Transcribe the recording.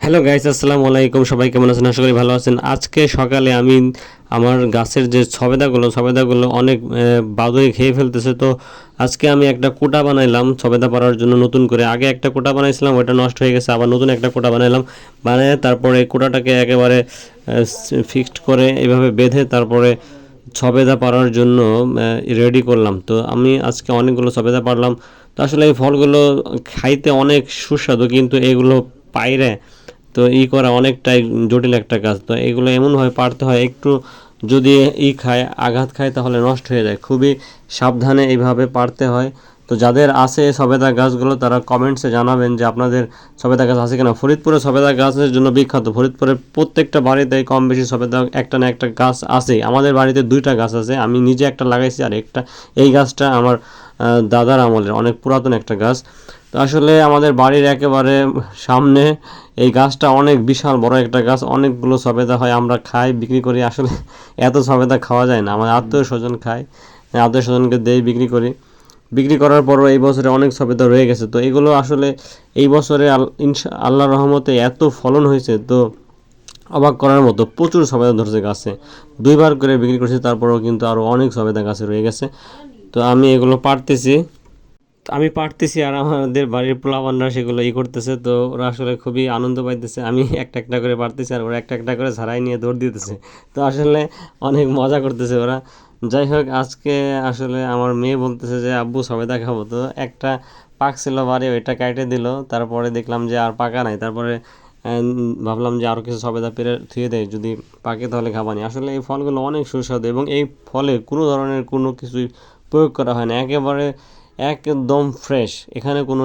Hello guys, আসসালামু আলাইকুম। সবাই কেমন আছেন? আশা করি ভালো আছেন। আজকে সকালে আমি আমার গাছের যে সবেদাগুলো অনেক বাদুড়ে খেয়ে ফেলতেছে। তো আজকে আমি একটা কোটা বানাইলাম সবেদা পাড়ার জন্য নতুন করে। আগে একটা কোটা বানাইছিলাম, ওটা নষ্ট হয়ে গেছে, আবার নতুন একটা কোটা বানাইলাম। বানিয়ে তারপরে এই কোটাটাকে একেবারে ফিক্সড করে এইভাবে বেঁধে তারপরে সবেদা পাড়ার জন্য রেডি করলাম। তো আমি আজকে অনেকগুলো সবেদা পারলাম। তো আসলে এই ফলগুলো খাইতে অনেক সুস্বাদু, কিন্তু এগুলো পাইরে তো করা অনেকটাই জটিল একটা কাজ। তো এগুলো এমনভাবে পারতে হয়, একটু যদি আঘাত খায় তাহলে নষ্ট হয়ে যায়। খুবই সাবধানে এইভাবে পারতে হয়। তো যাদের আছে সবেদা গাছগুলো তারা কমেন্টসে জানাবেন যে আপনাদের সবেদা গাছ আছে কিনা। ফরিদপুরে সবেদা গাছের জন্য বিখ্যাত। ফরিদপুরে প্রত্যেকটা বাড়িতেই কম বেশি সবেদা একটা না একটা গাছ আছেই। আমাদের বাড়িতে 2টা গাছ আছে, আমি নিজে একটা লাগাইছি, আর একটা এই গাছটা আমার দাদার আমলের, অনেক পুরাতন একটা গাছ। তো আসলে আমাদের বাড়ির একেবারে সামনে এই গাছটা অনেক বিশাল বড় একটা গাছ, অনেকগুলো সবেদা হয়, আমরা খাই, বিক্রি করি। আসলে এত সবেদা খাওয়া যায় না, আমার আত্মীয় স্বজন খায়, আত্মীয় স্বজনকে দেই, বিক্রি করি। বিক্রি করার পরও এই বছরে অনেক সবেদা রয়ে গেছে। তো এগুলো আসলে এই বছরে আল্লাহর রহমতে এত ফলন হয়েছে, তো অবাক করার মতো প্রচুর সবেদা ধরছে গাছে। 2বার করে বিক্রি করছি, তারপরেও কিন্তু আরও অনেক সবেদা গাছে রয়ে গেছে। তো আমি এগুলো পারতেছি আর আমাদের বাড়ির পোলাপানরা সেগুলো করতেছে। তো ওরা আসলে খুবই আনন্দ পাইতেছে। আমি একটা একটা করে পারতেছি আর ওরা একটা একটা করে ঝাড়াই নিয়ে দৌড় দিতেছে। তো আসলে অনেক মজা করতেছে ওরা। যাই হোক, আজকে আসলে আমার মেয়ে বলতেছে যে আব্বু সবেদা খাবো। তো একটা পাকছিল বাড়ি, ওইটা কাটে দিল। তারপরে দেখলাম যে আর পাকা নাই। তারপরে ভাবলাম যে আরও কিছু সবেদা পেরে থুয়ে দেয়, যদি পাকে তাহলে খাবানি। আসলে এই ফলগুলো অনেক সুস্বাদু এবং এই ফলে কোনো ধরনের কোনো কিছুই প্রয়োগ করা হয় না, একেবারে একদম ফ্রেশ। এখানে কোনো